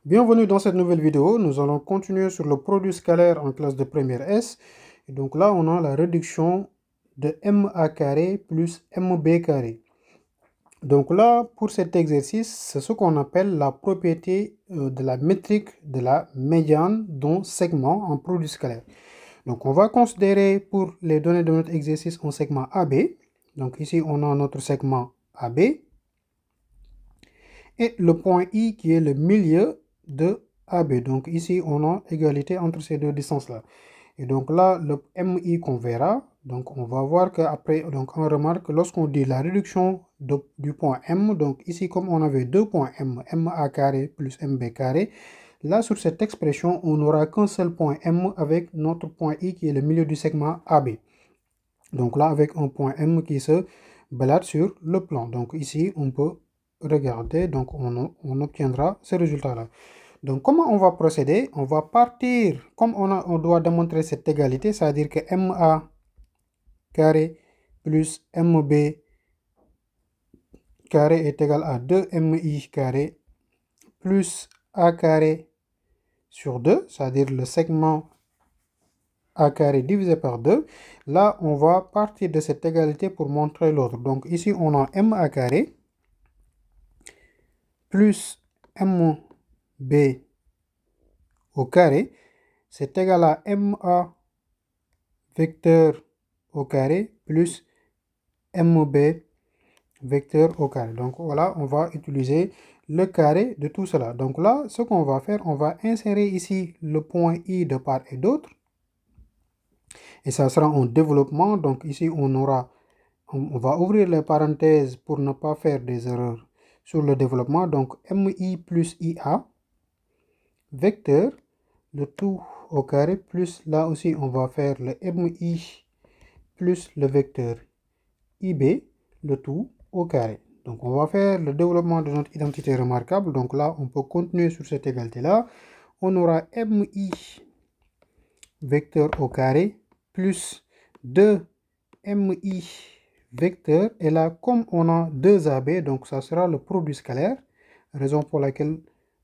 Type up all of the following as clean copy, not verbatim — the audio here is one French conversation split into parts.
Bienvenue dans cette nouvelle vidéo. Nous allons continuer sur le produit scalaire en classe de première S. Et donc là, on a la réduction de MA carré plus MB carré. Donc là, pour cet exercice, c'est ce qu'on appelle la propriété de la métrique de la médiane d'un segment en produit scalaire. Donc on va considérer pour les données de notre exercice un segment AB. Donc ici, on a notre segment AB. Et le point I qui est le milieu de AB. Donc ici, on a égalité entre ces deux distances-là. Et donc là, le MI qu'on verra, donc on va voir qu'après, donc on remarque que lorsqu'on dit la réduction du point M, donc ici comme on avait deux points M, MA carré plus MB carré, là sur cette expression, on n'aura qu'un seul point M avec notre point I qui est le milieu du segment AB. Donc là, avec un point M qui se balade sur le plan. Donc ici, on peut regarder, donc on obtiendra ce résultat-là. Donc comment on va procéder? On va partir, comme on doit démontrer cette égalité, c'est-à-dire que MA carré plus MB carré est égal à 2MI carré plus A carré sur 2, c'est-à-dire le segment A carré divisé par 2. Là, on va partir de cette égalité pour montrer l'autre. Donc ici, on a MA carré plus MB au carré, c'est égal à MA vecteur au carré plus MB vecteur au carré. Donc voilà, on va utiliser le carré de tout cela. Donc là, ce qu'on va faire, on va insérer ici le point I de part et d'autre. Et ça sera un développement. Donc ici, on va ouvrir les parenthèses pour ne pas faire des erreurs sur le développement. Donc MI plus IA vecteur, le tout au carré, plus là aussi on va faire le MI plus le vecteur IB, le tout au carré. Donc on va faire le développement de notre identité remarquable. Donc là, on peut continuer sur cette égalité-là. On aura MI vecteur au carré plus 2 MI vecteur. Et là, comme on a 2 AB, donc ça sera le produit scalaire. Raison pour laquelle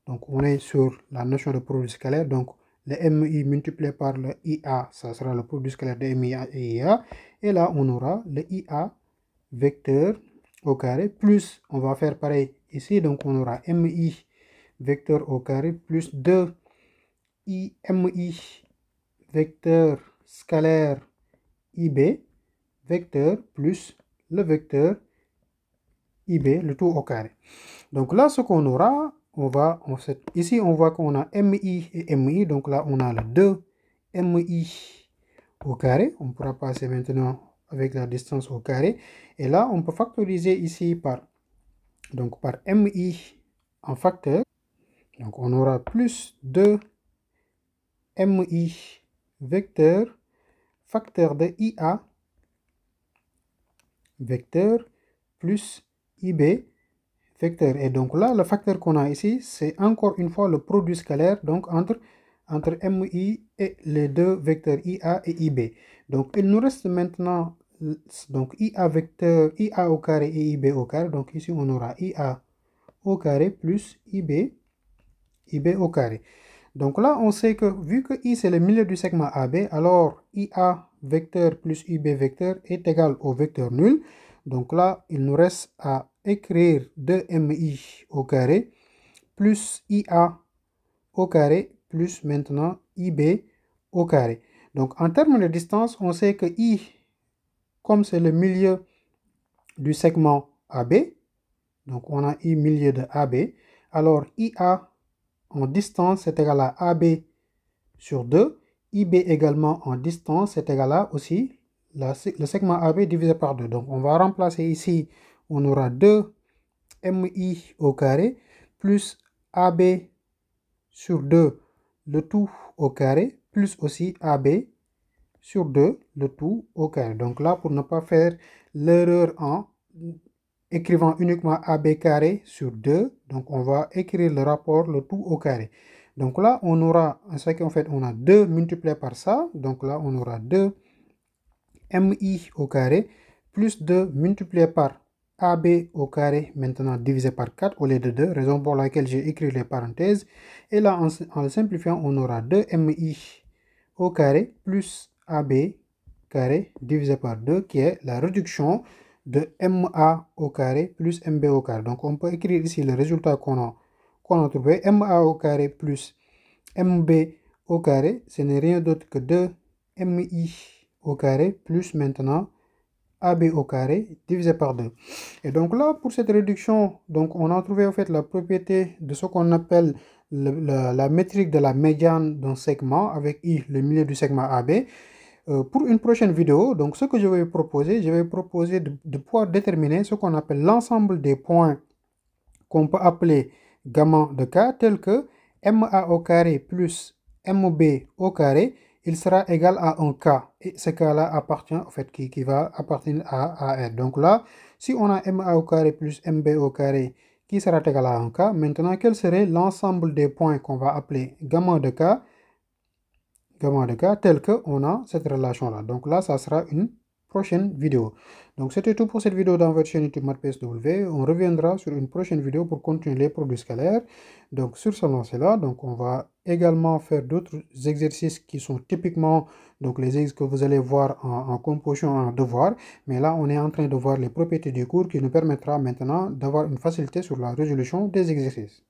donc, on est sur la notion de produit scalaire. Donc le MI multiplié par le IA, ça sera le produit scalaire de MI et IA. Et là, on aura le IA vecteur au carré plus, on va faire pareil ici, donc on aura MI vecteur au carré plus 2 IMI vecteur scalaire IB vecteur plus le vecteur IB, le tout au carré. Donc là, ce qu'on aura, ici on voit qu'on a MI et MI, donc là on a le 2 MI au carré. On pourra passer maintenant avec la distance au carré. Et là, on peut factoriser ici par MI en facteur. Donc, on aura plus 2 MI vecteur facteur de IA vecteur plus IB vecteur. Et donc là, le facteur qu'on a ici, c'est encore une fois le produit scalaire donc entre MI et les deux vecteurs IA et IB. Donc, il nous reste maintenant donc IA vecteur, IA au carré et IB au carré. Donc, ici, on aura IA au carré plus IB au carré. Donc là, on sait que vu que I, c'est le milieu du segment AB, alors IA vecteur plus IB vecteur est égal au vecteur nul. Donc là, il nous reste à écrire 2MI au carré plus IA au carré plus maintenant IB au carré. Donc en termes de distance, on sait que I, comme c'est le milieu du segment AB, donc on a I milieu de AB, alors IA en distance c'est égal à AB sur 2, IB également en distance c'est égal à aussi le segment AB divisé par 2. Donc on va remplacer ici, on aura 2 MI au carré plus AB sur 2 le tout au carré plus aussi AB sur 2 le tout au carré. Donc là, pour ne pas faire l'erreur en écrivant uniquement AB carré sur 2, donc on va écrire le rapport le tout au carré. Donc là, on aura, en fait, on a 2 multiplié par ça. Donc là, on aura 2 MI au carré plus 2 multiplié par AB au carré maintenant divisé par 4 au lieu de 2, raison pour laquelle j'ai écrit les parenthèses. Et là, en le simplifiant, on aura 2mi au carré plus AB carré divisé par 2, qui est la réduction de MA au carré plus MB au carré. Donc, on peut écrire ici le résultat qu'on a trouvé. MA au carré plus MB au carré, ce n'est rien d'autre que 2mi au carré plus maintenant AB au carré divisé par 2. Et donc là, pour cette réduction, donc on a trouvé en fait la propriété de ce qu'on appelle la métrique de la médiane d'un segment avec I, le milieu du segment AB. Pour une prochaine vidéo, donc ce que je vais proposer de pouvoir déterminer ce qu'on appelle l'ensemble des points qu'on peut appeler gamma de K, tel que MA au carré plus MB au carré, il sera égal à un K. Et ce K-là appartient, en fait, qui va appartenir à R. Donc là, si on a MA au carré plus MB au carré qui sera égal à un K, maintenant, quel serait l'ensemble des points qu'on va appeler gamma de K, tel qu'on a cette relation-là. Donc là, ça sera une prochaine vidéo. Donc c'était tout pour cette vidéo dans votre chaîne YouTube MathPSW. On reviendra sur une prochaine vidéo pour continuer les produits scalaires. Donc sur ce lancé-là, donc on va également faire d'autres exercices qui sont typiquement donc les exercices que vous allez voir en composition en devoir. Mais là, on est en train de voir les propriétés du cours qui nous permettra maintenant d'avoir une facilité sur la résolution des exercices.